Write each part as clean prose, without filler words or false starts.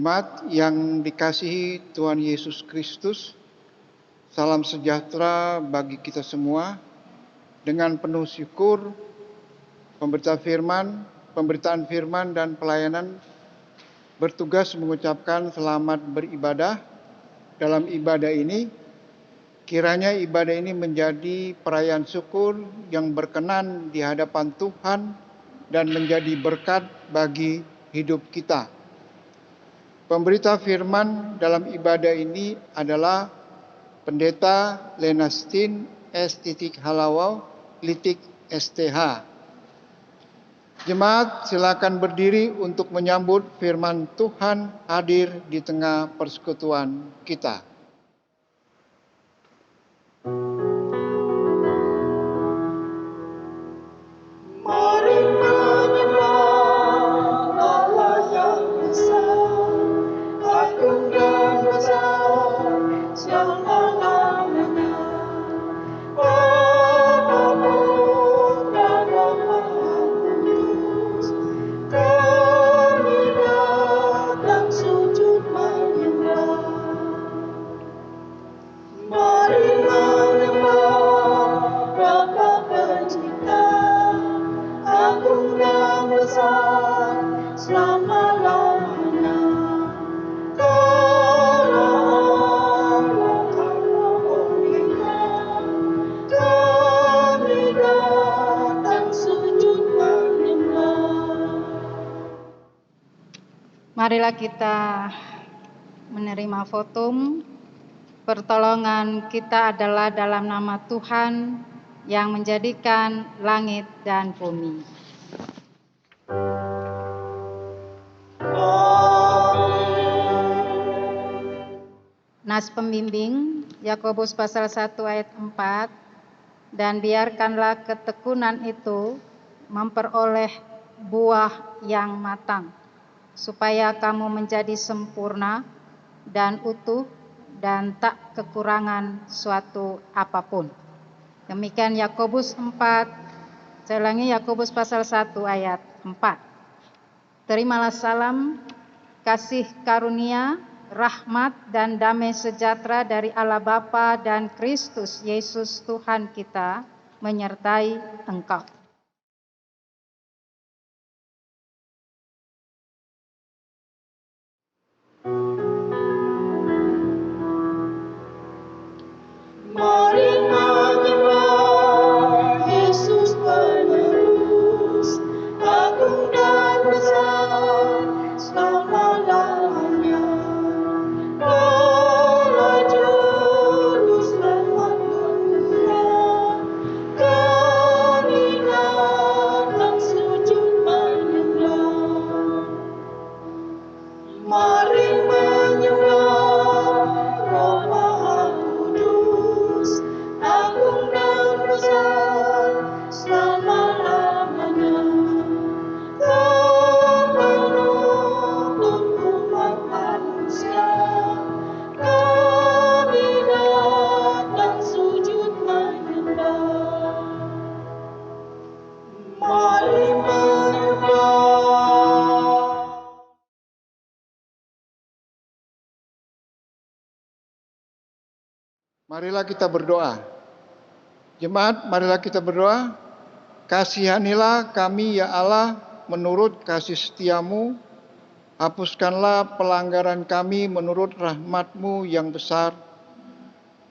Jemaat yang dikasihi Tuhan Yesus Kristus, salam sejahtera bagi kita semua. Dengan penuh syukur, pemberitaan firman dan pelayanan bertugas mengucapkan selamat beribadah. Dalam ibadah ini, kiranya ibadah ini menjadi perayaan syukur yang berkenan di hadapan Tuhan dan menjadi berkat bagi hidup kita. Pemberita firman dalam ibadah ini adalah Pendeta Lenastin S. Halawau STH. Jemaat silakan berdiri untuk menyambut firman Tuhan hadir di tengah persekutuan kita. Marilah kita menerima votum. Pertolongan kita adalah dalam nama Tuhan yang menjadikan langit dan bumi. Nas pembimbing Yakobus pasal 1 ayat 4, dan biarkanlah ketekunan itu memperoleh buah yang matang, supaya kamu menjadi sempurna dan utuh dan tak kekurangan suatu apapun. Demikian Yakobus 4, saya ulangi Yakobus pasal 1 ayat 4. Terimalah salam, kasih karunia, rahmat dan damai sejahtera dari Allah Bapa dan Kristus Yesus Tuhan kita menyertai engkau. Mari menyembah Yesus penerus, agung dan besar selama-lamanya. Para juru selamat murah, kami datang sujud menyembah. Mari menyembah Roh Maha Kudus, agung dan besar selama-lamanya. Kau menuntun umat manusia, kami datang sujud menyembah. Mari menyembah. Marilah kita berdoa. Jemaat, marilah kita berdoa. Kasihanilah kami ya Allah menurut kasih setiamu. Hapuskanlah pelanggaran kami menurut rahmat-Mu yang besar.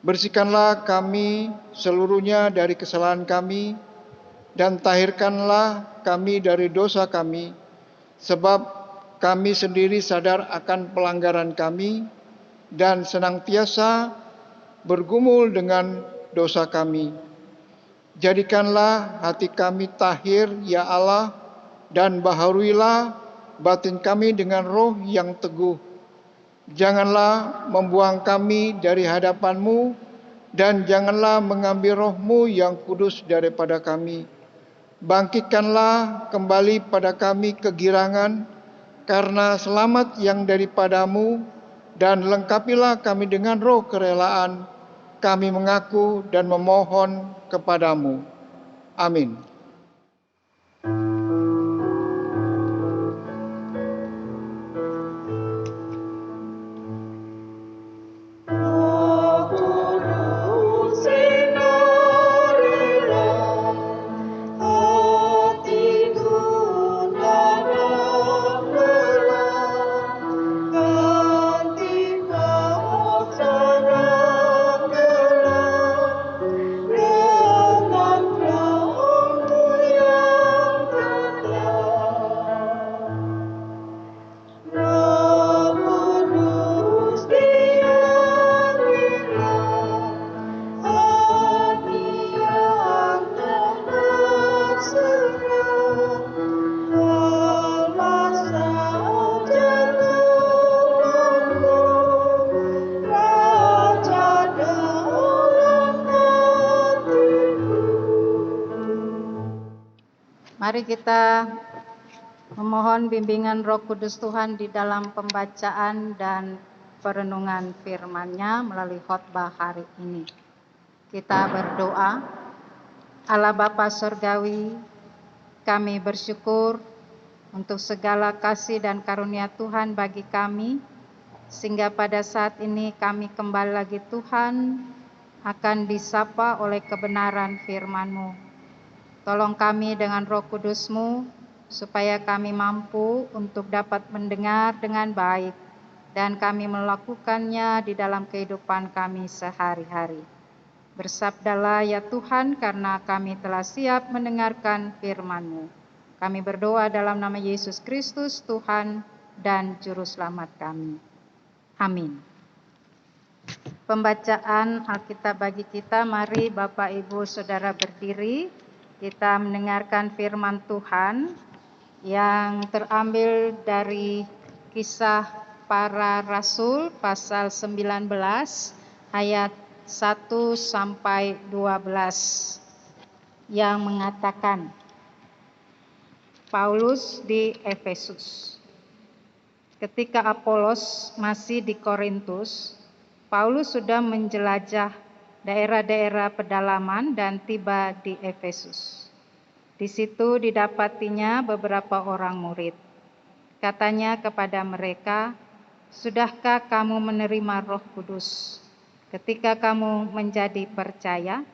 Bersihkanlah kami seluruhnya dari kesalahan kami, dan tahirkanlah kami dari dosa kami, sebab kami sendiri sadar akan pelanggaran kami dan senantiasa bergumul dengan dosa kami. Jadikanlah hati kami tahir ya Allah, dan baharuilah batin kami dengan roh yang teguh. Janganlah membuang kami dari hadapan-Mu, dan janganlah mengambil roh-Mu yang kudus daripada kami. Bangkitkanlah kembali pada kami kegirangan karena selamat yang daripada-Mu, dan lengkapilah kami dengan roh kerelaan. Kami mengaku dan memohon kepadamu. Amin. Mari kita memohon bimbingan Roh Kudus Tuhan di dalam pembacaan dan perenungan firman-Nya melalui khotbah hari ini. Kita berdoa. Allah Bapa Surgawi, kami bersyukur untuk segala kasih dan karunia Tuhan bagi kami, sehingga pada saat ini kami kembali lagi Tuhan akan disapa oleh kebenaran firman-Mu. Tolong kami dengan Roh Kudus-Mu, supaya kami mampu untuk dapat mendengar dengan baik, dan kami melakukannya di dalam kehidupan kami sehari-hari. Bersabdalah ya Tuhan, karena kami telah siap mendengarkan firman-Mu. Kami berdoa dalam nama Yesus Kristus, Tuhan dan Juru Selamat kami. Amin. Pembacaan Alkitab bagi kita, mari Bapak Ibu Saudara berdiri. Kita mendengarkan firman Tuhan yang terambil dari Kisah Para Rasul pasal 19 ayat 1 sampai 12 yang mengatakan, Paulus di Efesus. Ketika Apolos masih di Korintus, Paulus sudah menjelajah daerah-daerah pedalaman dan tiba di Efesus. Di situ didapatinya beberapa orang murid. Katanya kepada mereka, "Sudahkah kamu menerima Roh Kudus ketika kamu menjadi percaya?"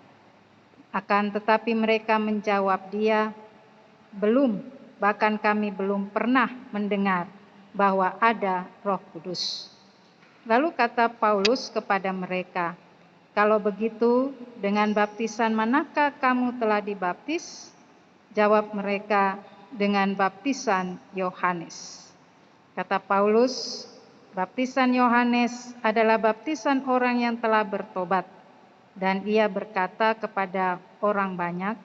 Akan tetapi mereka menjawab dia, "Belum, bahkan kami belum pernah mendengar bahwa ada Roh Kudus." Lalu kata Paulus kepada mereka, "Kalau begitu, dengan baptisan manakah kamu telah dibaptis?" Jawab mereka, "Dengan baptisan Yohanes." Kata Paulus, "Baptisan Yohanes adalah baptisan orang yang telah bertobat." Dan ia berkata kepada orang banyak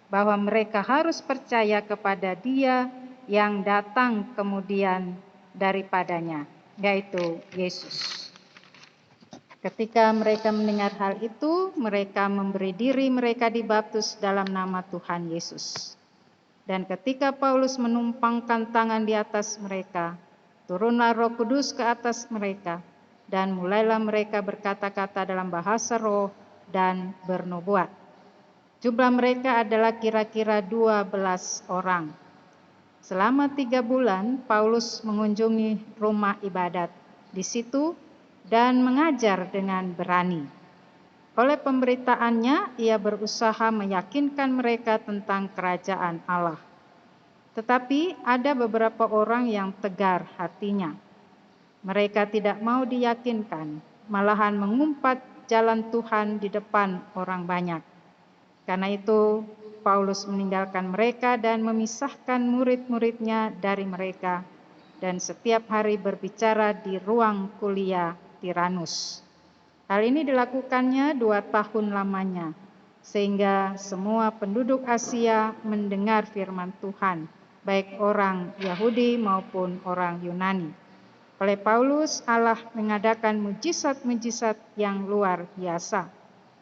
bahwa mereka harus percaya kepada Dia yang datang kemudian daripadanya, yaitu Yesus. Ketika mereka mendengar hal itu, mereka memberi diri mereka dibaptis dalam nama Tuhan Yesus. Dan ketika Paulus menumpangkan tangan di atas mereka, turunlah Roh Kudus ke atas mereka, dan mulailah mereka berkata-kata dalam bahasa roh dan bernubuat. Jumlah mereka adalah kira-kira 12 orang. Selama 3 bulan, Paulus mengunjungi rumah ibadat di situ dan mengajar dengan berani. Oleh pemberitaannya, ia berusaha meyakinkan mereka tentang kerajaan Allah. Tetapi ada beberapa orang yang tegar hatinya. Mereka tidak mau diyakinkan, malahan mengumpat jalan Tuhan di depan orang banyak. Karena itu, Paulus meninggalkan mereka dan memisahkan murid-muridnya dari mereka, dan setiap hari berbicara di ruang kuliah Tiranus. Hal ini dilakukannya 2 tahun lamanya, sehingga semua penduduk Asia mendengar firman Tuhan, baik orang Yahudi maupun orang Yunani. Oleh Paulus, Allah mengadakan mujizat-mujizat yang luar biasa.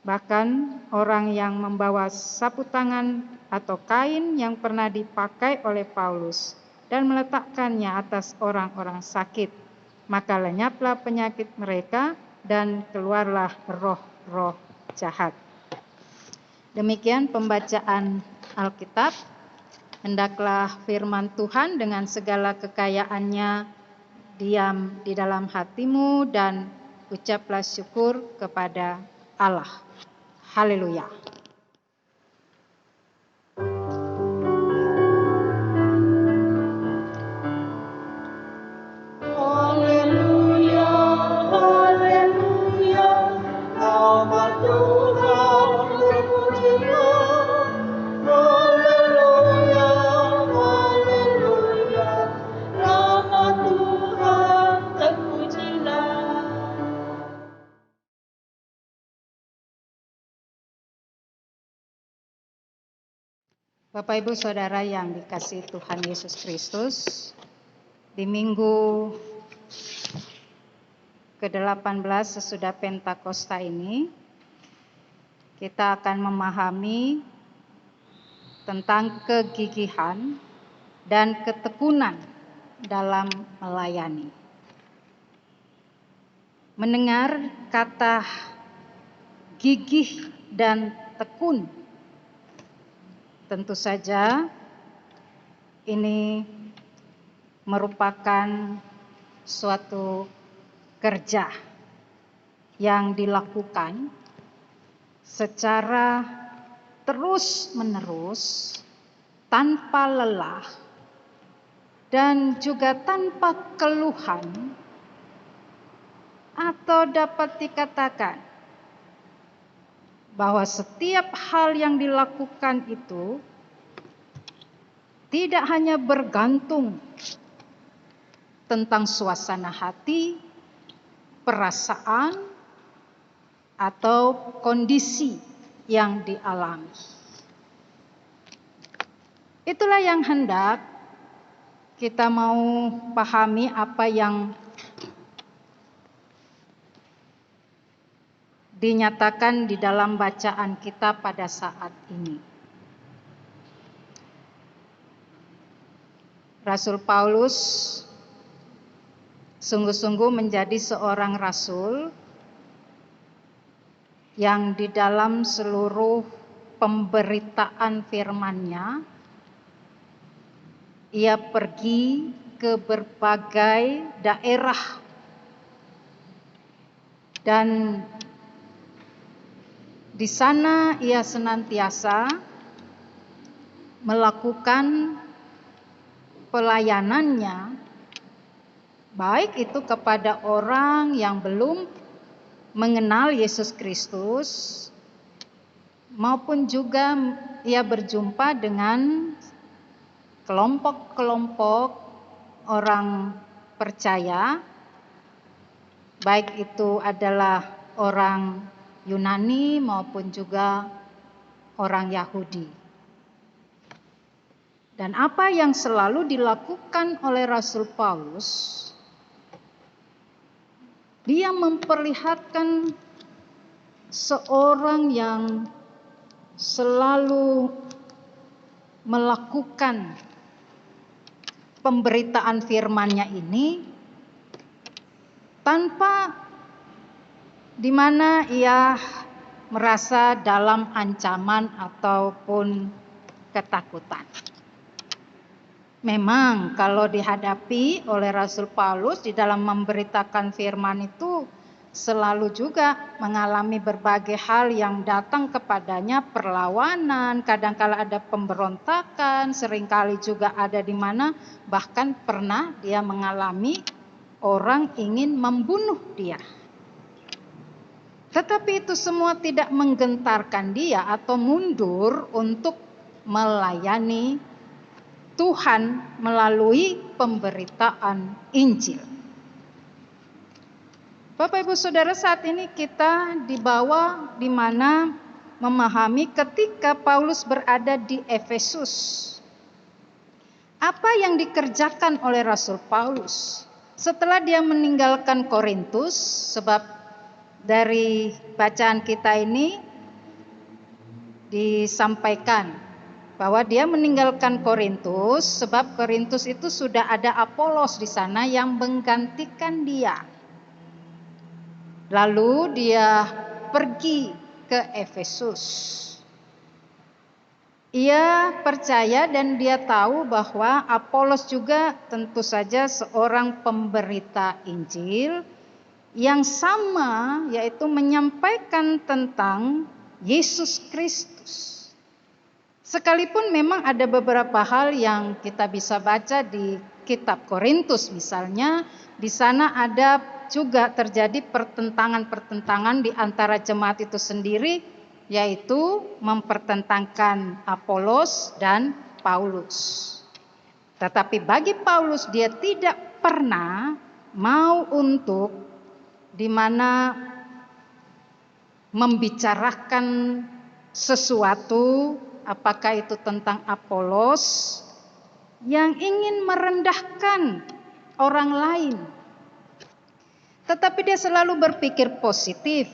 Bahkan orang yang membawa sapu tangan atau kain yang pernah dipakai oleh Paulus dan meletakkannya atas orang-orang sakit, maka lenyaplah penyakit mereka dan keluarlah roh-roh jahat. Demikian pembacaan Alkitab. Hendaklah firman Tuhan dengan segala kekayaannya diam di dalam hatimu dan ucaplah syukur kepada Allah. Haleluya. Haleluya, haleluya, nama Tuhan terpujilah. Haleluya, haleluya, nama Tuhan terpujilah. Bapak Ibu Saudara yang dikasihi Tuhan Yesus Kristus, di minggu ke-18 sesudah Pentakosta ini, kita akan memahami tentang kegigihan dan ketekunan dalam melayani. Mendengar kata gigih dan tekun, tentu saja ini merupakan suatu kerja yang dilakukan secara terus-menerus, tanpa lelah, dan juga tanpa keluhan, atau dapat dikatakan bahwa setiap hal yang dilakukan itu tidak hanya bergantung tentang suasana hati, perasaan, atau kondisi yang dialami. Itulah yang hendak kita mau pahami, apa yang dinyatakan di dalam bacaan kita pada saat ini. Rasul Paulus sungguh-sungguh menjadi seorang rasul yang di dalam seluruh pemberitaan firman-Nya, ia pergi ke berbagai daerah dan di sana ia senantiasa melakukan pelayanannya, baik itu kepada orang yang belum mengenal Yesus Kristus, maupun juga ia berjumpa dengan kelompok-kelompok orang percaya, baik itu adalah orang Yunani maupun juga orang Yahudi. Dan apa yang selalu dilakukan oleh Rasul Paulus, dia memperlihatkan seorang yang selalu melakukan pemberitaan firman-Nya ini tanpa di mana ia merasa dalam ancaman ataupun ketakutan. Memang kalau dihadapi oleh Rasul Paulus di dalam memberitakan firman itu selalu juga mengalami berbagai hal yang datang kepadanya, perlawanan, kadangkala ada pemberontakan, seringkali juga ada di mana bahkan pernah dia mengalami orang ingin membunuh dia. Tetapi itu semua tidak menggentarkan dia atau mundur untuk melayani Tuhan melalui pemberitaan Injil. Bapak Ibu Saudara, saat ini kita dibawa di mana memahami ketika Paulus berada di Efesus. Apa yang dikerjakan oleh Rasul Paulus setelah dia meninggalkan Korintus, sebab dari bacaan kita ini disampaikan bahwa dia meninggalkan Korintus sebab Korintus itu sudah ada Apolos di sana yang menggantikan dia. Lalu dia pergi ke Efesus. Ia percaya dan dia tahu bahwa Apolos juga tentu saja seorang pemberita Injil yang sama, yaitu menyampaikan tentang Yesus Kristus. Sekalipun memang ada beberapa hal yang kita bisa baca di kitab Korintus misalnya, di sana ada juga terjadi pertentangan-pertentangan di antara jemaat itu sendiri, yaitu mempertentangkan Apolos dan Paulus. Tetapi bagi Paulus, dia tidak pernah mau untuk di mana membicarakan sesuatu, apakah itu tentang Apolos yang ingin merendahkan orang lain. Tetapi dia selalu berpikir positif.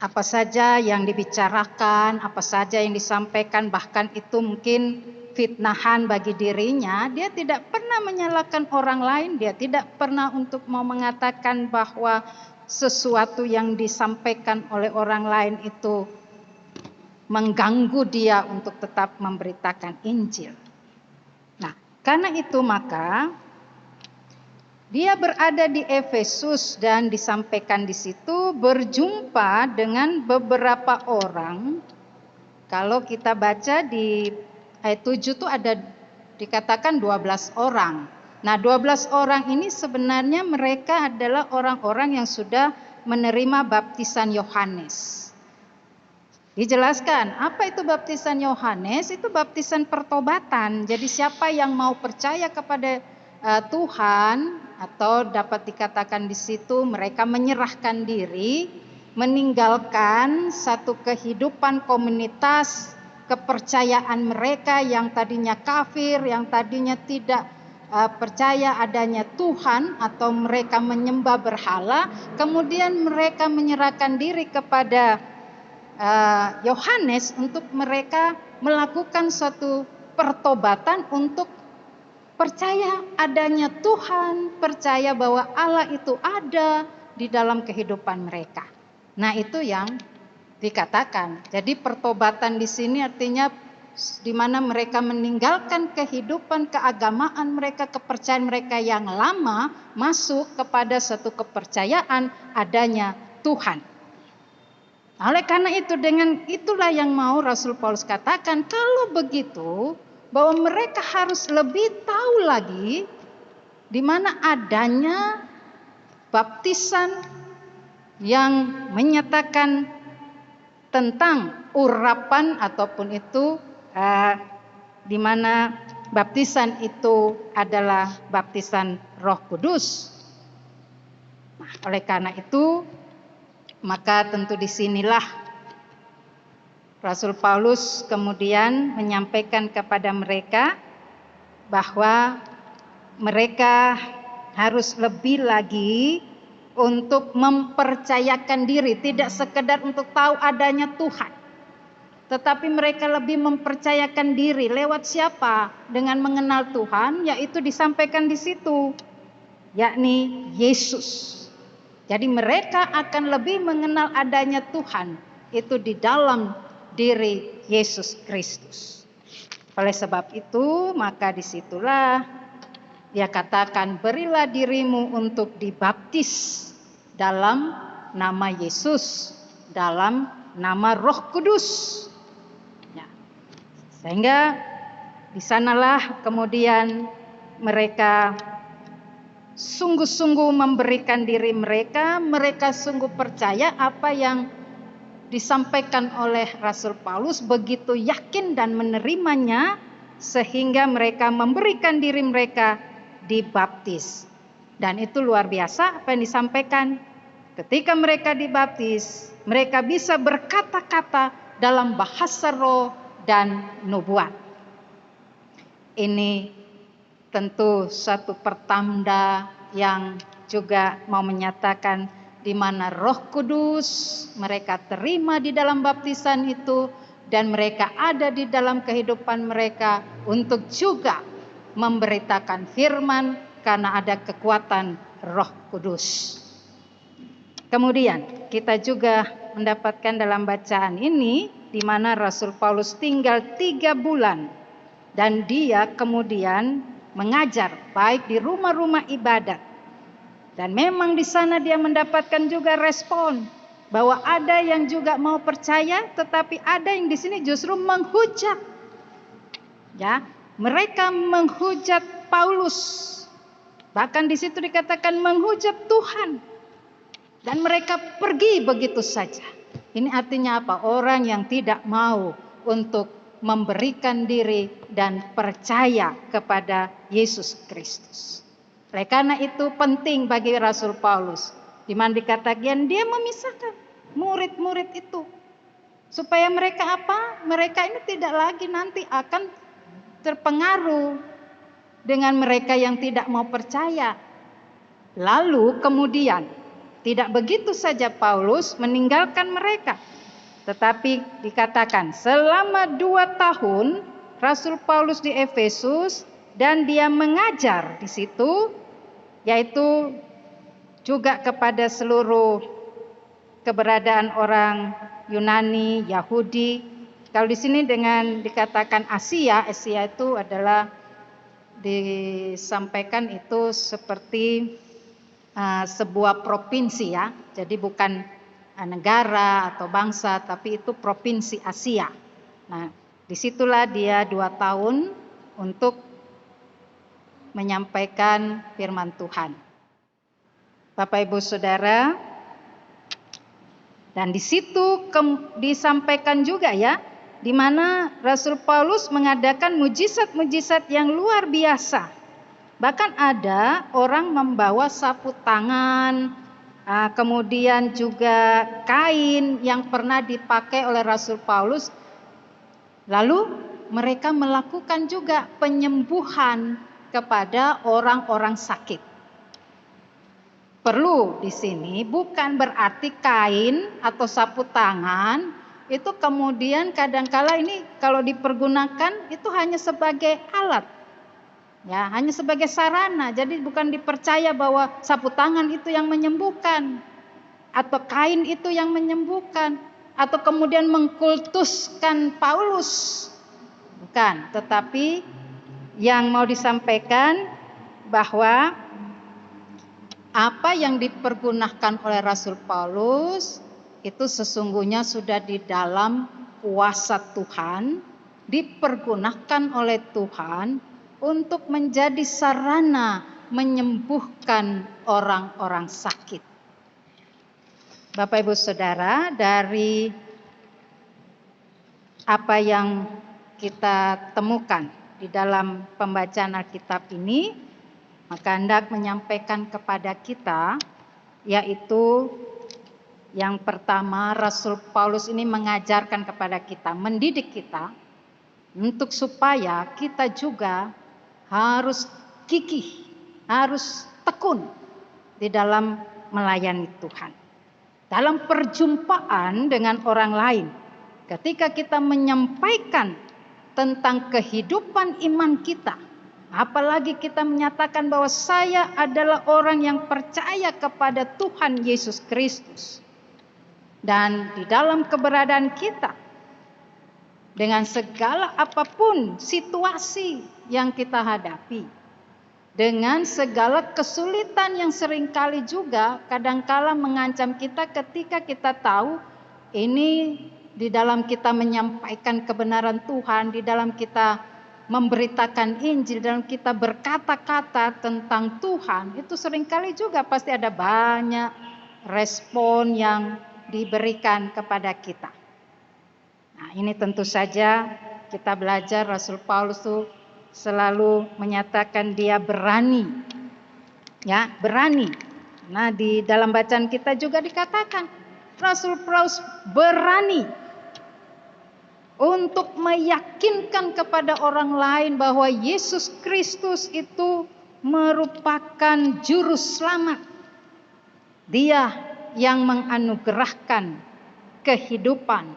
apa saja yang dibicarakan, apa saja yang disampaikan, bahkan itu mungkin fitnahan bagi dirinya, dia tidak pernah menyalahkan orang lain, dia tidak pernah untuk mau mengatakan bahwa sesuatu yang disampaikan oleh orang lain itu mengganggu dia untuk tetap memberitakan Injil. Nah, karena itu maka dia berada di Efesus dan disampaikan di situ berjumpa dengan beberapa orang. Kalau kita baca di ayat 7 itu ada dikatakan 12 orang. Nah, 12 orang ini sebenarnya mereka adalah orang-orang yang sudah menerima baptisan Yohanes. Dijelaskan, apa itu baptisan Yohanes? Itu baptisan pertobatan. Jadi siapa yang mau percaya kepada Tuhan, atau dapat dikatakan di situ mereka menyerahkan diri, meninggalkan satu kehidupan komunitas, kepercayaan mereka yang tadinya kafir, yang tadinya tidak percaya adanya Tuhan, atau mereka menyembah berhala, kemudian mereka menyerahkan diri kepada Yohanes untuk mereka melakukan suatu pertobatan untuk percaya adanya Tuhan, percaya bahwa Allah itu ada di dalam kehidupan mereka. Nah, itu yang dikatakan. Jadi pertobatan di sini artinya di mana mereka meninggalkan kehidupan keagamaan mereka, kepercayaan mereka yang lama, masuk kepada satu kepercayaan adanya Tuhan. Oleh karena itu, dengan itulah yang mau Rasul Paulus katakan, kalau begitu bahwa mereka harus lebih tahu lagi di mana adanya baptisan yang menyatakan tentang urapan ataupun itu di mana baptisan itu adalah baptisan Roh Kudus. Nah, oleh karena itu maka tentu disinilah Rasul Paulus kemudian menyampaikan kepada mereka bahwa mereka harus lebih lagi untuk mempercayakan diri, tidak sekedar untuk tahu adanya Tuhan, tetapi mereka lebih mempercayakan diri lewat siapa? Dengan mengenal Tuhan, yaitu disampaikan di situ, yakni Yesus. Jadi mereka akan lebih mengenal adanya Tuhan itu di dalam diri Yesus Kristus. Oleh sebab itu, maka disitulah dia katakan, berilah dirimu untuk dibaptis dalam nama Yesus, dalam nama Roh Kudus. Ya. Sehingga di sanalah kemudian mereka sungguh-sungguh memberikan diri mereka, mereka sungguh percaya apa yang disampaikan oleh Rasul Paulus, begitu yakin dan menerimanya, sehingga mereka memberikan diri mereka dibaptis. Dan itu luar biasa apa yang disampaikan. Ketika mereka dibaptis, mereka bisa berkata-kata dalam bahasa roh dan nubuat. Ini tentu satu pertanda yang juga mau menyatakan di mana Roh Kudus mereka terima di dalam baptisan itu, dan mereka ada di dalam kehidupan mereka untuk juga memberitakan firman karena ada kekuatan Roh Kudus. Kemudian kita juga mendapatkan dalam bacaan ini di mana Rasul Paulus tinggal 3 bulan dan dia kemudian mengajar baik di rumah-rumah ibadat, dan memang di sana dia mendapatkan juga respon bahwa ada yang juga mau percaya, tetapi ada yang di sini justru menghujat. Ya, mereka menghujat Paulus, bahkan di situ dikatakan menghujat Tuhan, dan mereka pergi begitu saja. Ini artinya apa? Orang yang tidak mau untuk memberikan diri dan percaya kepada Yesus Kristus. Oleh karena itu penting bagi Rasul Paulus, di mana dikatakan dia memisahkan murid-murid itu, supaya mereka apa? Mereka ini tidak lagi nanti akan terpengaruh dengan mereka yang tidak mau percaya. Lalu kemudian Tidak begitu saja Paulus meninggalkan mereka, tetapi dikatakan selama 2 tahun Rasul Paulus di Efesus dan dia mengajar di situ, yaitu juga kepada seluruh keberadaan orang Yunani, Yahudi. Kalau di sini dengan dikatakan Asia itu adalah disampaikan itu seperti sebuah provinsi ya. Jadi bukan negara atau bangsa, tapi itu provinsi Asia. Nah, disitulah dia 2 tahun untuk menyampaikan firman Tuhan. Bapak Ibu Saudara, dan di situ disampaikan juga ya, di mana Rasul Paulus mengadakan mujizat-mujizat yang luar biasa. Bahkan ada orang membawa sapu tangan, kemudian juga kain yang pernah dipakai oleh Rasul Paulus. Lalu mereka melakukan juga penyembuhan kepada orang-orang sakit. Perlu di sini bukan berarti kain atau sapu tangan itu kemudian kadangkala ini kalau dipergunakan itu hanya sebagai alat. Ya, hanya sebagai sarana. Jadi bukan dipercaya bahwa sapu tangan itu yang menyembuhkan atau kain itu yang menyembuhkan atau kemudian mengkultuskan Paulus. Bukan, tetapi yang mau disampaikan bahwa apa yang dipergunakan oleh Rasul Paulus itu sesungguhnya sudah di dalam kuasa Tuhan, dipergunakan oleh Tuhan untuk menjadi sarana menyembuhkan orang-orang sakit. Bapak Ibu Saudara, dari apa yang kita temukan di dalam pembacaan Alkitab ini, maka hendak menyampaikan kepada kita, yaitu yang pertama Rasul Paulus ini mengajarkan kepada kita, mendidik kita, untuk supaya kita juga harus gigih, harus tekun di dalam melayani Tuhan. Dalam perjumpaan dengan orang lain, ketika kita menyampaikan tentang kehidupan iman kita, apalagi kita menyatakan bahwa saya adalah orang yang percaya kepada Tuhan Yesus Kristus. Dan di dalam keberadaan kita, dengan segala apapun situasi yang kita hadapi, dengan segala kesulitan yang seringkali juga kadangkala mengancam kita ketika kita tahu ini di dalam kita menyampaikan kebenaran Tuhan, di dalam kita memberitakan Injil, dalam kita berkata-kata tentang Tuhan, itu seringkali juga pasti ada banyak respon yang diberikan kepada kita. Nah, ini tentu saja kita belajar Rasul Paulus itu selalu menyatakan dia berani. Ya, berani. Nah, di dalam bacaan kita juga dikatakan Rasul Paulus berani untuk meyakinkan kepada orang lain bahwa Yesus Kristus itu merupakan juru selamat. Dia yang menganugerahkan kehidupan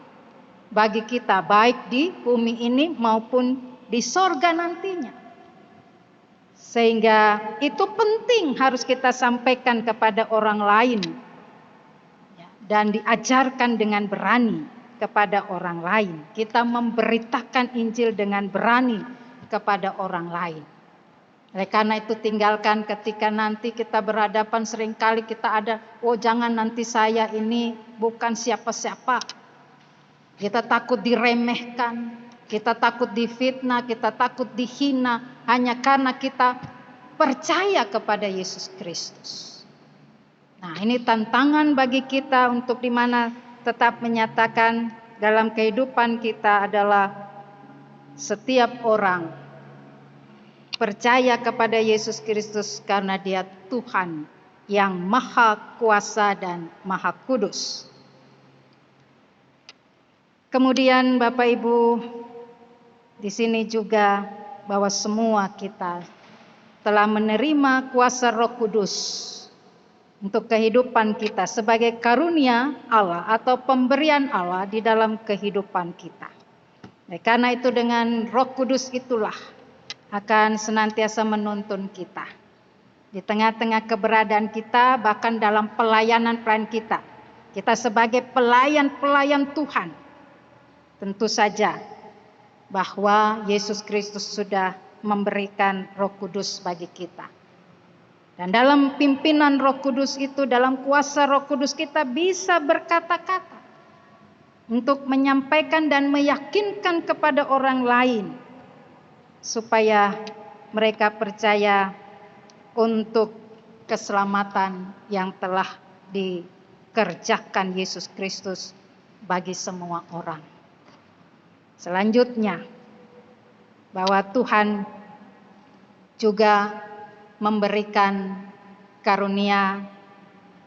bagi kita baik di bumi ini maupun di sorga nantinya. Sehingga itu penting harus kita sampaikan kepada orang lain dan diajarkan dengan berani kepada orang lain. Kita memberitakan Injil dengan berani kepada orang lain. Oleh karena itu tinggalkan ketika nanti kita berhadapan, seringkali kita ada, oh jangan nanti saya ini bukan siapa-siapa. Kita takut diremehkan, kita takut difitnah, kita takut dihina hanya karena kita percaya kepada Yesus Kristus. Nah, ini tantangan bagi kita untuk di mana tetap menyatakan dalam kehidupan kita adalah setiap orang percaya kepada Yesus Kristus karena Dia Tuhan yang Maha Kuasa dan Maha Kudus. Kemudian Bapak Ibu, di sini juga bahwa semua kita telah menerima kuasa Roh Kudus untuk kehidupan kita sebagai karunia Allah atau pemberian Allah di dalam kehidupan kita. Karena itu dengan Roh Kudus itulah akan senantiasa menuntun kita. Di tengah-tengah keberadaan kita, bahkan dalam pelayanan-pelayanan kita. Kita sebagai pelayan-pelayan Tuhan. Tentu saja bahwa Yesus Kristus sudah memberikan Roh Kudus bagi kita. Dan dalam pimpinan Roh Kudus itu, dalam kuasa Roh Kudus kita bisa berkata-kata untuk menyampaikan dan meyakinkan kepada orang lain supaya mereka percaya untuk keselamatan yang telah dikerjakan Yesus Kristus bagi semua orang. Selanjutnya, bahwa Tuhan juga memberikan karunia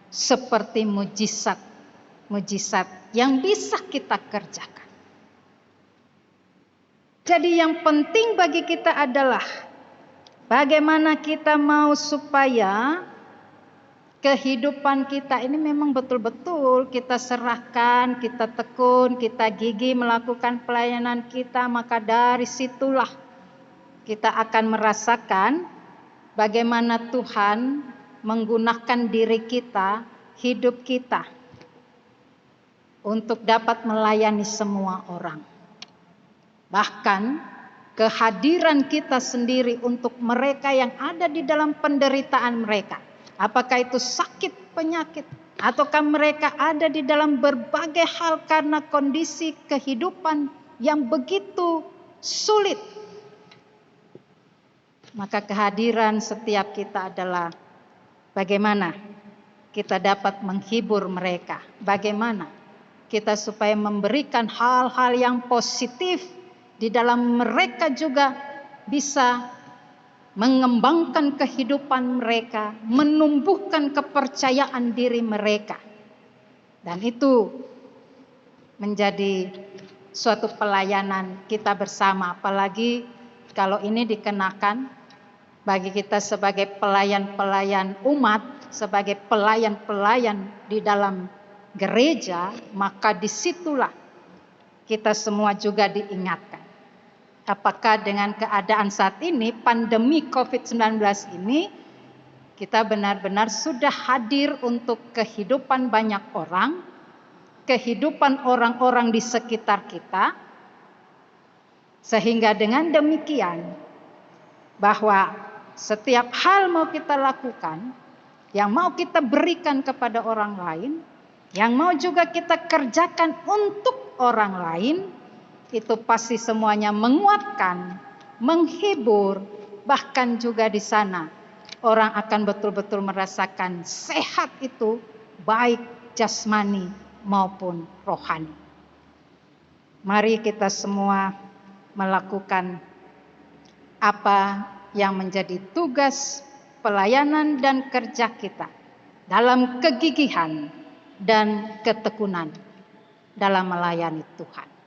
seperti mujizat yang bisa kita kerjakan. Jadi yang penting bagi kita adalah bagaimana kita mau supaya kehidupan kita ini memang betul-betul kita serahkan, kita tekun, kita gigih melakukan pelayanan kita, maka dari situlah kita akan merasakan bagaimana Tuhan menggunakan diri kita, hidup kita untuk dapat melayani semua orang. Bahkan kehadiran kita sendiri untuk mereka yang ada di dalam penderitaan mereka. Apakah itu sakit, penyakit, ataukah mereka ada di dalam berbagai hal karena kondisi kehidupan yang begitu sulit. Maka kehadiran setiap kita adalah bagaimana kita dapat menghibur mereka. Bagaimana kita supaya memberikan hal-hal yang positif di dalam mereka juga bisa mengembangkan kehidupan mereka, menumbuhkan kepercayaan diri mereka. Dan itu menjadi suatu pelayanan kita bersama, apalagi kalau ini dikenakan bagi kita sebagai pelayan-pelayan umat, sebagai pelayan-pelayan di dalam gereja, maka disitulah kita semua juga diingatkan. Apakah dengan keadaan saat ini, pandemi COVID-19 ini, kita benar-benar sudah hadir untuk kehidupan banyak orang, kehidupan orang-orang di sekitar kita, sehingga dengan demikian, bahwa setiap hal mau kita lakukan, yang mau kita berikan kepada orang lain, yang mau juga kita kerjakan untuk orang lain, itu pasti semuanya menguatkan, menghibur, bahkan juga di sana orang akan betul-betul merasakan sehat itu baik jasmani maupun rohani. Mari kita semua melakukan apa yang menjadi tugas pelayanan dan kerja kita dalam kegigihan dan ketekunan dalam melayani Tuhan.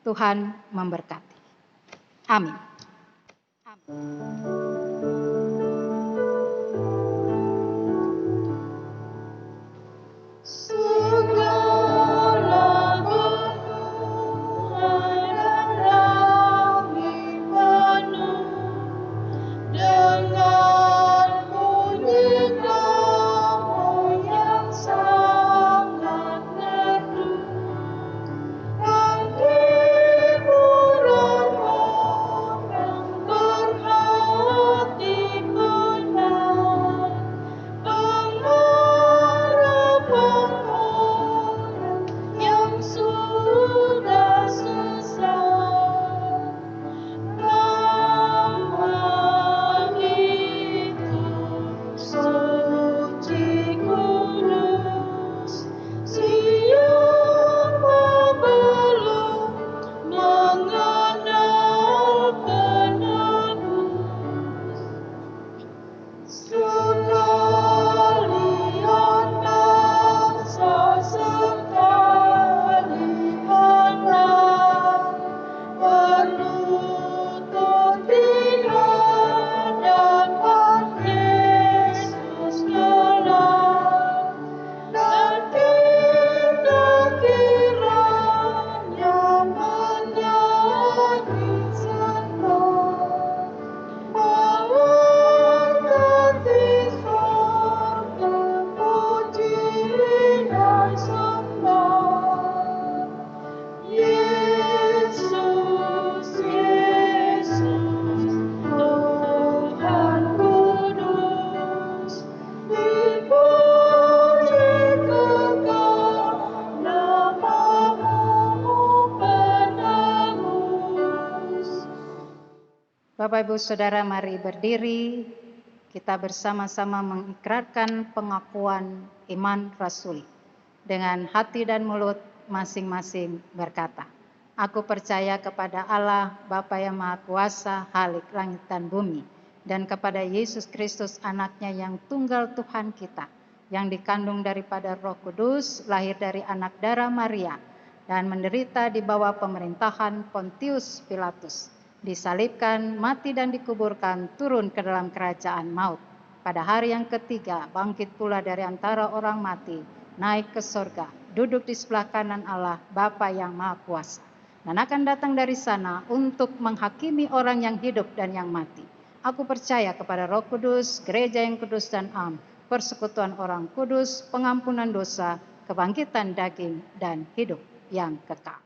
Tuhan memberkati. Amin. Segala benua dan langit penuh dengan bunyi gemuruh yang sangat merdu. Hiburan orang berharap Bapak Ibu Saudara, mari berdiri. Kita bersama-sama mengikrarkan pengakuan iman rasuli. Dengan hati dan mulut masing-masing berkata, aku percaya kepada Allah, Bapa yang Maha Kuasa, Khalik langit dan bumi, dan kepada Yesus Kristus anaknya yang tunggal Tuhan kita, yang dikandung daripada Roh Kudus, lahir dari anak darah Maria, dan menderita di bawah pemerintahan Pontius Pilatus, disalibkan, mati dan dikuburkan, turun ke dalam kerajaan maut. Pada hari yang ketiga, bangkit pula dari antara orang mati, naik ke sorga, duduk di sebelah kanan Allah, Bapa yang Maha Kuasa, dan akan datang dari sana untuk menghakimi orang yang hidup dan yang mati. Aku percaya kepada Roh Kudus, gereja yang kudus dan am, persekutuan orang kudus, pengampunan dosa, kebangkitan daging, dan hidup yang kekal.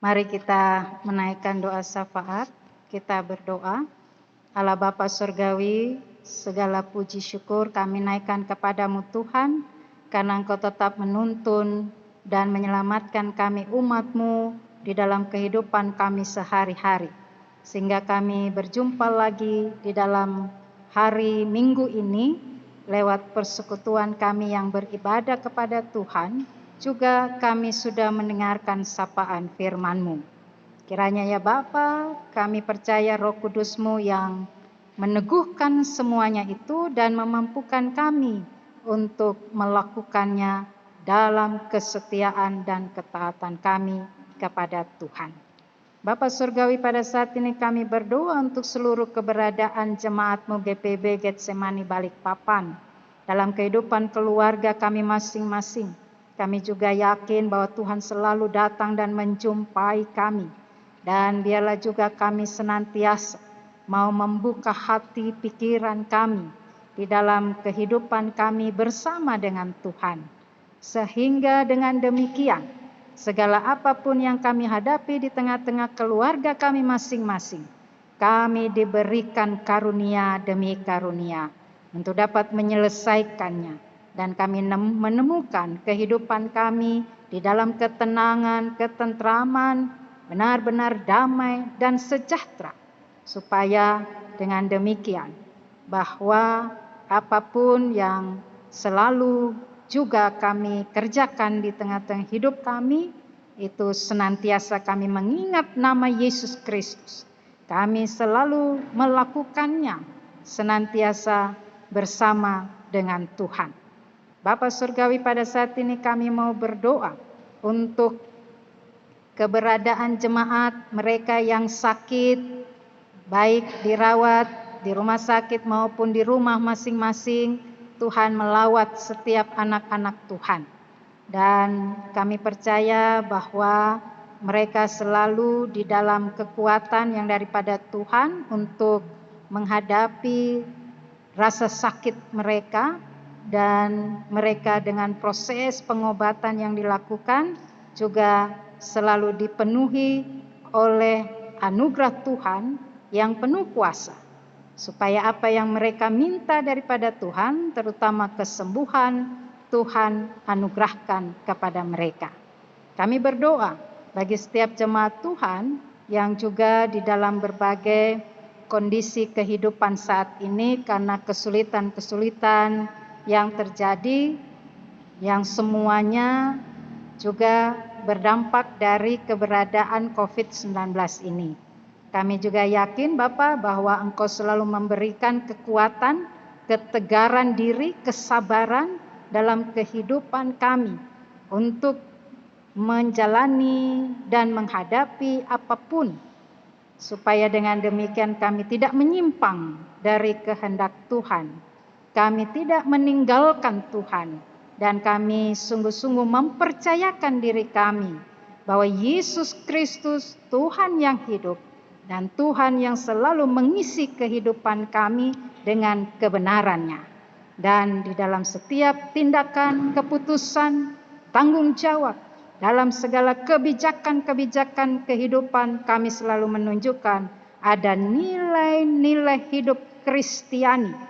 Mari kita menaikkan doa syafaat. Kita berdoa. Allah Bapa Surgawi, segala puji syukur kami naikkan kepadamu Tuhan, karena Engkau tetap menuntun dan menyelamatkan kami umat-Mu di dalam kehidupan kami sehari-hari. Sehingga kami berjumpa lagi di dalam hari Minggu ini, lewat persekutuan kami yang beribadah kepada Tuhan, juga kami sudah mendengarkan sapaan firman-Mu. Kiranya ya Bapa, kami percaya Roh Kudus-Mu yang meneguhkan semuanya itu dan memampukan kami untuk melakukannya dalam kesetiaan dan ketaatan kami kepada Tuhan. Bapa Surgawi, pada saat ini kami berdoa untuk seluruh keberadaan jemaat-Mu GPB Getsemani Balikpapan dalam kehidupan keluarga kami masing-masing. Kami juga yakin bahwa Tuhan selalu datang dan menjumpai kami. Dan biarlah juga kami senantiasa mau membuka hati pikiran kami di dalam kehidupan kami bersama dengan Tuhan. Sehingga dengan demikian, segala apapun yang kami hadapi di tengah-tengah keluarga kami masing-masing, kami diberikan karunia demi karunia untuk dapat menyelesaikannya. Dan kami menemukan kehidupan kami di dalam ketenangan, ketentraman, benar-benar damai dan sejahtera. Supaya dengan demikian, bahwa apapun yang selalu juga kami kerjakan di tengah-tengah hidup kami, itu senantiasa kami mengingat nama Yesus Kristus. Kami selalu melakukannya senantiasa bersama dengan Tuhan. Bapa Surgawi, pada saat ini kami mau berdoa untuk keberadaan jemaat mereka yang sakit, baik dirawat di rumah sakit maupun di rumah masing-masing. Tuhan melawat setiap anak-anak Tuhan. Dan kami percaya bahwa mereka selalu di dalam kekuatan yang daripada Tuhan untuk menghadapi rasa sakit mereka, dan mereka dengan proses pengobatan yang dilakukan juga selalu dipenuhi oleh anugerah Tuhan yang penuh kuasa, supaya apa yang mereka minta daripada Tuhan, terutama kesembuhan, Tuhan anugerahkan kepada mereka. Kami berdoa bagi setiap jemaat Tuhan yang juga di dalam berbagai kondisi kehidupan saat ini karena kesulitan-kesulitan yang terjadi, yang semuanya juga berdampak dari keberadaan COVID-19 ini. Kami juga yakin Bapa bahwa Engkau selalu memberikan kekuatan, ketegaran diri, kesabaran dalam kehidupan kami untuk menjalani dan menghadapi apapun, supaya dengan demikian kami tidak menyimpang dari kehendak Tuhan. Kami tidak meninggalkan Tuhan, dan kami sungguh-sungguh mempercayakan diri kami bahwa Yesus Kristus Tuhan yang hidup dan Tuhan yang selalu mengisi kehidupan kami dengan kebenarannya. Dan di dalam setiap tindakan, keputusan, tanggung jawab, dalam segala kebijakan-kebijakan kehidupan, kami selalu menunjukkan ada nilai-nilai hidup Kristiani,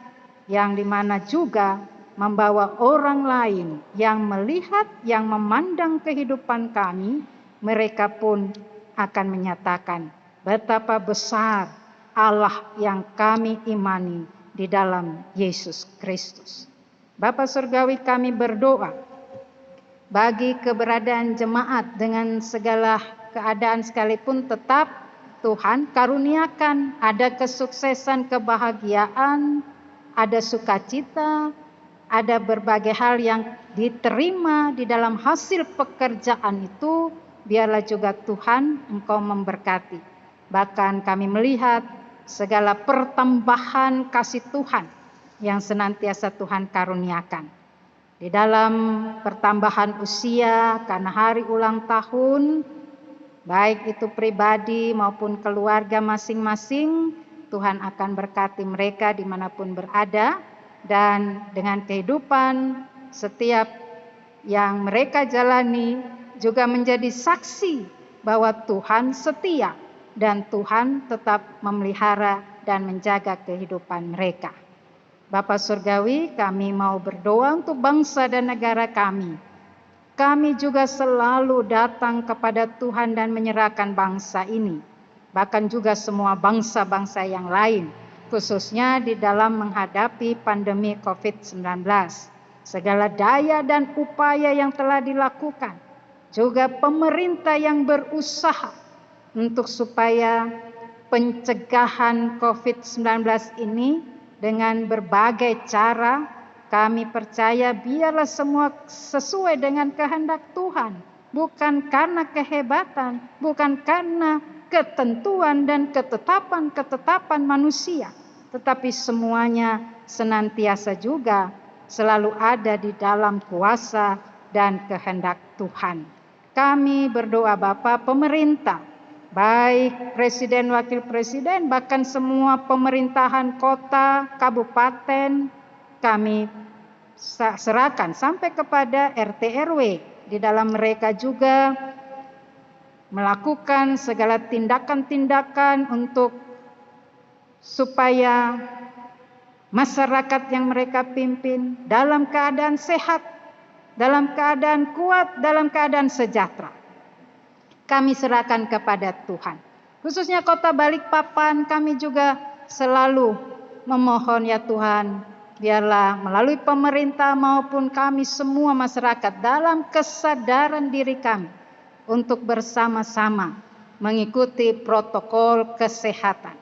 yang dimana juga membawa orang lain yang melihat, yang memandang kehidupan kami, mereka pun akan menyatakan betapa besar Allah yang kami imani di dalam Yesus Kristus. Bapa Surgawi, kami berdoa bagi keberadaan jemaat dengan segala keadaan sekalipun, tetap Tuhan karuniakan ada kesuksesan, kebahagiaan, ada sukacita, ada berbagai hal yang diterima di dalam hasil pekerjaan itu. Biarlah juga Tuhan Engkau memberkati. Bahkan kami melihat segala pertambahan kasih Tuhan yang senantiasa Tuhan karuniakan. Di dalam pertambahan usia karena hari ulang tahun, baik itu pribadi maupun keluarga masing-masing, Tuhan akan berkati mereka dimanapun berada, dan dengan kehidupan setiap yang mereka jalani juga menjadi saksi bahwa Tuhan setia dan Tuhan tetap memelihara dan menjaga kehidupan mereka. Bapa Surgawi, kami mau berdoa untuk bangsa dan negara kami. Kami juga selalu datang kepada Tuhan dan menyerahkan bangsa ini, bahkan juga semua bangsa-bangsa yang lain, khususnya di dalam menghadapi pandemi COVID-19. Segala daya dan upaya yang telah dilakukan, juga pemerintah yang berusaha untuk supaya pencegahan COVID-19 ini dengan berbagai cara, kami percaya biarlah semua sesuai dengan kehendak Tuhan, bukan karena kehebatan, bukan karena ketentuan dan ketetapan manusia, tetapi semuanya senantiasa juga selalu ada di dalam kuasa dan kehendak Tuhan. Kami berdoa Bapa, pemerintah, baik presiden, wakil presiden, bahkan semua pemerintahan kota, kabupaten, kami serahkan sampai kepada RT RW. Di dalam mereka juga melakukan segala tindakan-tindakan untuk supaya masyarakat yang mereka pimpin dalam keadaan sehat, dalam keadaan kuat, dalam keadaan sejahtera. Kami serahkan kepada Tuhan. Khususnya kota Balikpapan, kami juga selalu memohon ya Tuhan, biarlah melalui pemerintah maupun kami semua masyarakat dalam kesadaran diri kami untuk bersama-sama mengikuti protokol kesehatan.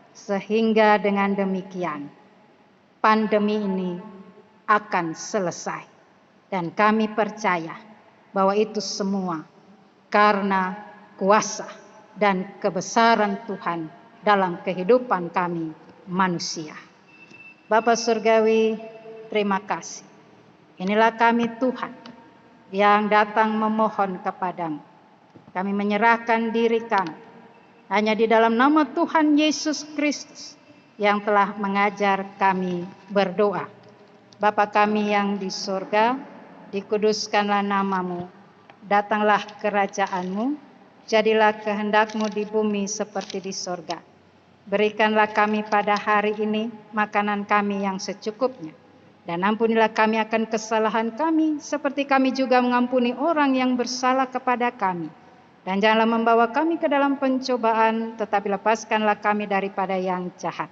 Sehingga dengan demikian pandemi ini akan selesai. Dan kami percaya bahwa itu semua karena kuasa dan kebesaran Tuhan dalam kehidupan kami manusia. Bapa Surgawi, terima kasih. Inilah kami Tuhan yang datang memohon kepadamu. Kami menyerahkan diri kami hanya di dalam nama Tuhan Yesus Kristus yang telah mengajar kami berdoa. Bapa kami yang di surga, dikuduskanlah namamu, datanglah kerajaanmu, jadilah kehendakmu di bumi seperti di surga. Berikanlah kami pada hari ini makanan kami yang secukupnya. Dan ampunilah kami akan kesalahan kami, seperti kami juga mengampuni orang yang bersalah kepada kami. Dan janganlah membawa kami ke dalam pencobaan, tetapi lepaskanlah kami daripada yang jahat.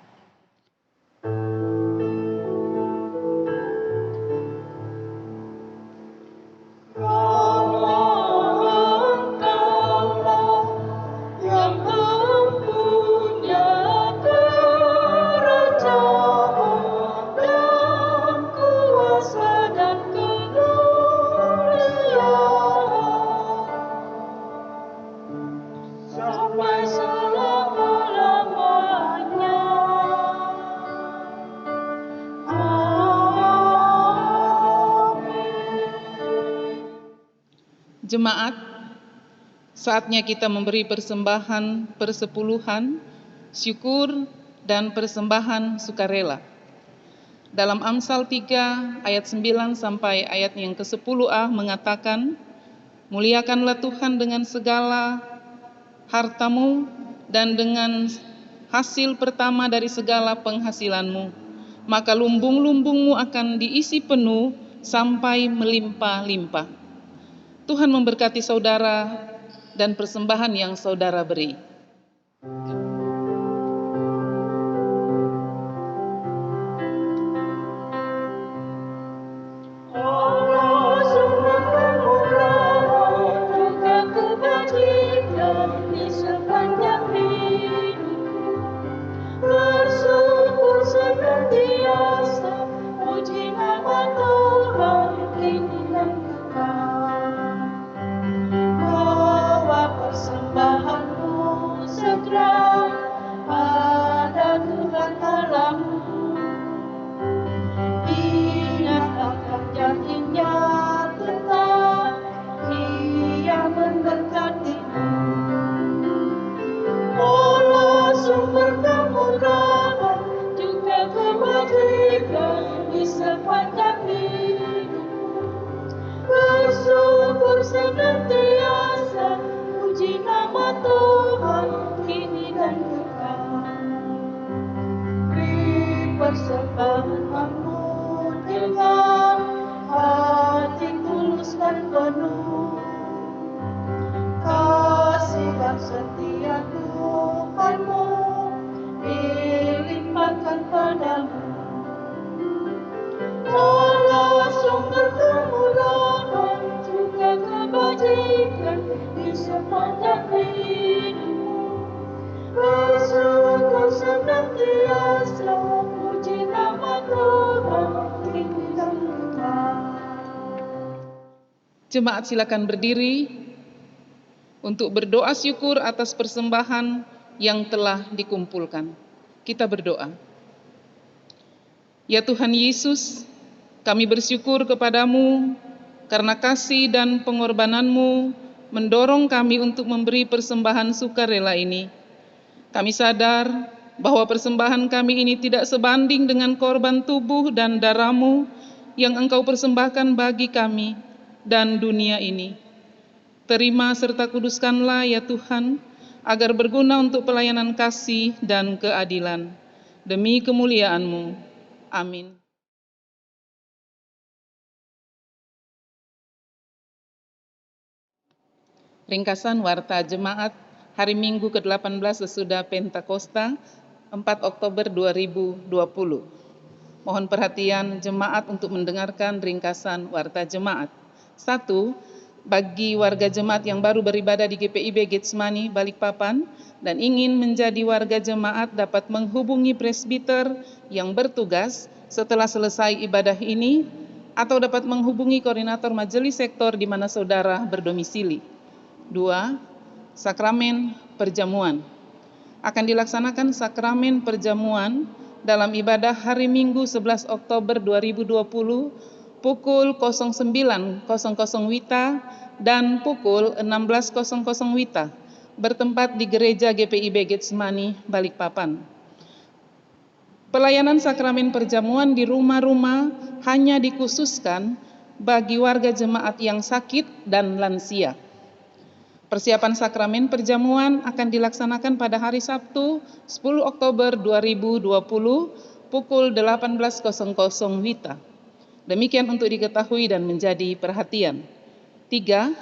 Jemaat, saatnya kita memberi persembahan persepuluhan, syukur, dan persembahan sukarela. Dalam Amsal 3 ayat 9 sampai ayat yang ke-10a mengatakan, muliakanlah Tuhan dengan segala hartamu dan dengan hasil pertama dari segala penghasilanmu. maka lumbung-lumbungmu akan diisi penuh sampai melimpah-limpah. Tuhan memberkati saudara dan persembahan yang saudara beri. Allah sumber kemurahan juga kebajikan di sepanjang hidupku. Bersyukur senantiasa, puji nama Tuhan kini dan kekal. Bawa persembahanmu segera pada Tuhan Allahmu. Ingat akan janjinya tetap, Ia memberkatimu. Allah sumber kemurahan juga kebajikan di sepanjang hidupku. Bersyukur senantiasa, puji nama Tuhan kini dan kekal. Beri persembahanmu dengan hati tulus dan penuh. Kasih dan setia Tuhanmu dilimpahkan padamu. Allah sumber kemurahan juga kebajikan di sepanjang hidupmu. Bersyukur senantiasa, puji nama Tuhan kini dan kekal. Jemaat silakan berdiri untuk berdoa syukur atas persembahan yang telah dikumpulkan. Kita berdoa. Ya Tuhan Yesus, kami bersyukur kepadamu karena kasih dan pengorbananmu mendorong kami untuk memberi persembahan sukarela ini. Kami sadar bahwa persembahan kami ini tidak sebanding dengan korban tubuh dan darahmu yang Engkau persembahkan bagi kami dan dunia ini. Terima serta kuduskanlah ya Tuhan, agar berguna untuk pelayanan kasih dan keadilan. Demi kemuliaan-Mu. Amin. Ringkasan Warta Jemaat hari Minggu ke-18 sesudah Pentakosta, 4 Oktober 2020. Mohon perhatian jemaat untuk mendengarkan ringkasan Warta Jemaat. 1. Bagi warga jemaat yang baru beribadah di GPIB Getsemani, Balikpapan, dan ingin menjadi warga jemaat dapat menghubungi presbiter yang bertugas setelah selesai ibadah ini, atau dapat menghubungi koordinator majelis sektor di mana saudara berdomisili. 2. Sakramen Perjamuan. Akan dilaksanakan sakramen perjamuan dalam ibadah hari Minggu 11 Oktober 2020 pukul 09.00 WITA dan pukul 16.00 WITA, bertempat di Gereja GPIB Getsemani, Balikpapan. Pelayanan sakramen perjamuan di rumah-rumah hanya dikhususkan bagi warga jemaat yang sakit dan lansia. Persiapan sakramen perjamuan akan dilaksanakan pada hari Sabtu 10 Oktober 2020 pukul 18.00 WITA. Demikian untuk diketahui dan menjadi perhatian. 3.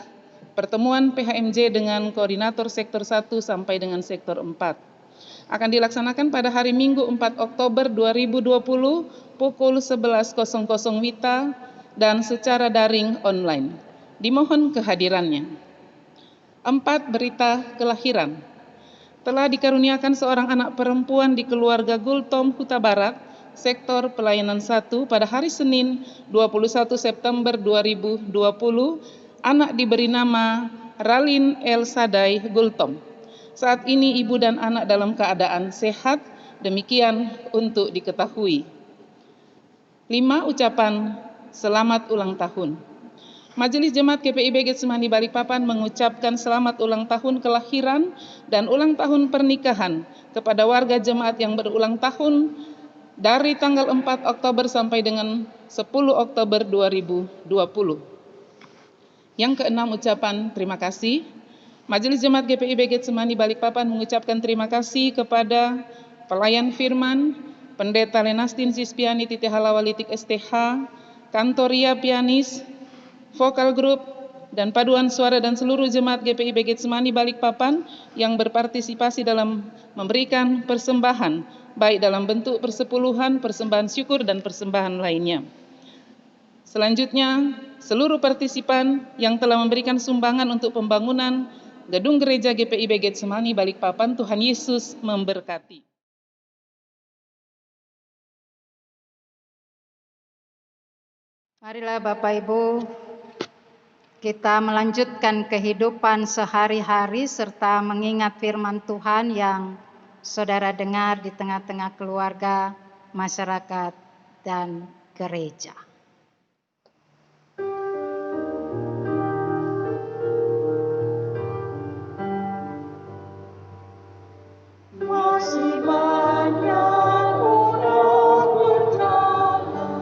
Pertemuan PHMJ dengan koordinator sektor 1 sampai dengan sektor 4. Akan dilaksanakan pada hari Minggu 4 Oktober 2020 pukul 11.00 WITA dan secara daring online. Dimohon kehadirannya. 4. Berita kelahiran. Telah dikaruniakan seorang anak perempuan di keluarga Gultom, Huta Barat, sektor pelayanan 1 pada hari Senin 21 September 2020, anak diberi nama Ralin El Sadai Gultom. Saat ini ibu dan anak dalam keadaan sehat, demikian untuk diketahui. 5. Ucapan selamat ulang tahun. Majelis Jemaat GPIB Getsemani Balikpapan mengucapkan selamat ulang tahun kelahiran dan ulang tahun pernikahan kepada warga jemaat yang berulang tahun dari tanggal 4 Oktober sampai dengan 10 Oktober 2020. Yang keenam, ucapan terima kasih. Majelis Jemaat GPIB Getsemani Balikpapan mengucapkan terima kasih kepada pelayan firman Pendeta Lenastin Sispiani Titi Halawalitik STH, Kantoria Pianis, Vokal Group, dan paduan suara dan seluruh jemaat GPIB Getsemani Balikpapan yang berpartisipasi dalam memberikan persembahan, baik dalam bentuk persepuluhan, persembahan syukur, dan persembahan lainnya. Selanjutnya, seluruh partisipan yang telah memberikan sumbangan untuk pembangunan gedung gereja GPIB Getsemani Balikpapan, Tuhan Yesus memberkati. Marilah Bapak Ibu, kita melanjutkan kehidupan sehari-hari serta mengingat firman Tuhan yang saudara dengar di tengah-tengah keluarga, masyarakat, dan gereja. Masih banyak orang berjalan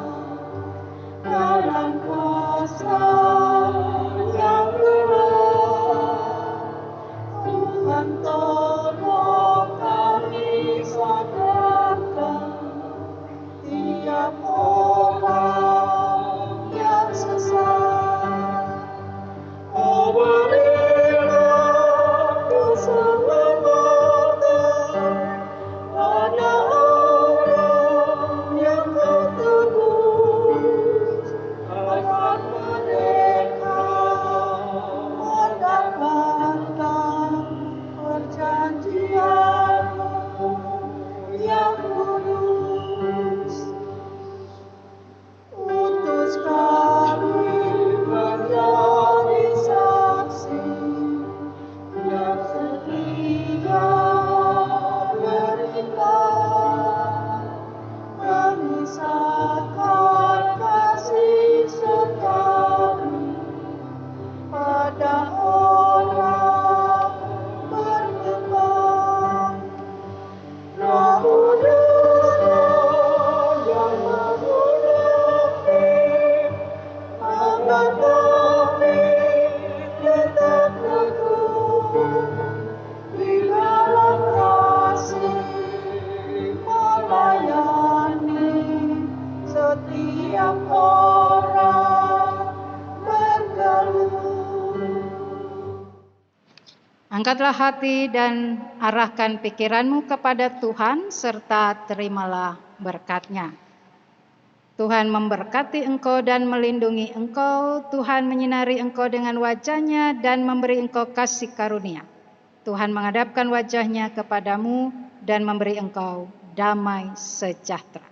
dalam kuasa yang gelap. Tuhan tolong kami sadarkan tiap orang yang sesat. Oh, berilah keselamatan pada orang yang tertebus, agar mereka mendapatkan perjanjian-Mu yang kudus. Utus kami menjadi saksi yang setia beriman, mengisahkan kasih serta-Mu pada orang berkembang. Roh Kudus yang menghadapi, agar kami tetap teguh di dalam kasih, melayani setiap orang bergelut. Angkatlah hati dan arahkan pikiranmu kepada Tuhan serta terimalah berkat-Nya. Tuhan memberkati engkau dan melindungi engkau. Tuhan menyinari engkau dengan wajah-Nya dan memberi engkau kasih karunia. Tuhan menghadapkan wajah-Nya kepadamu dan memberi engkau damai sejahtera.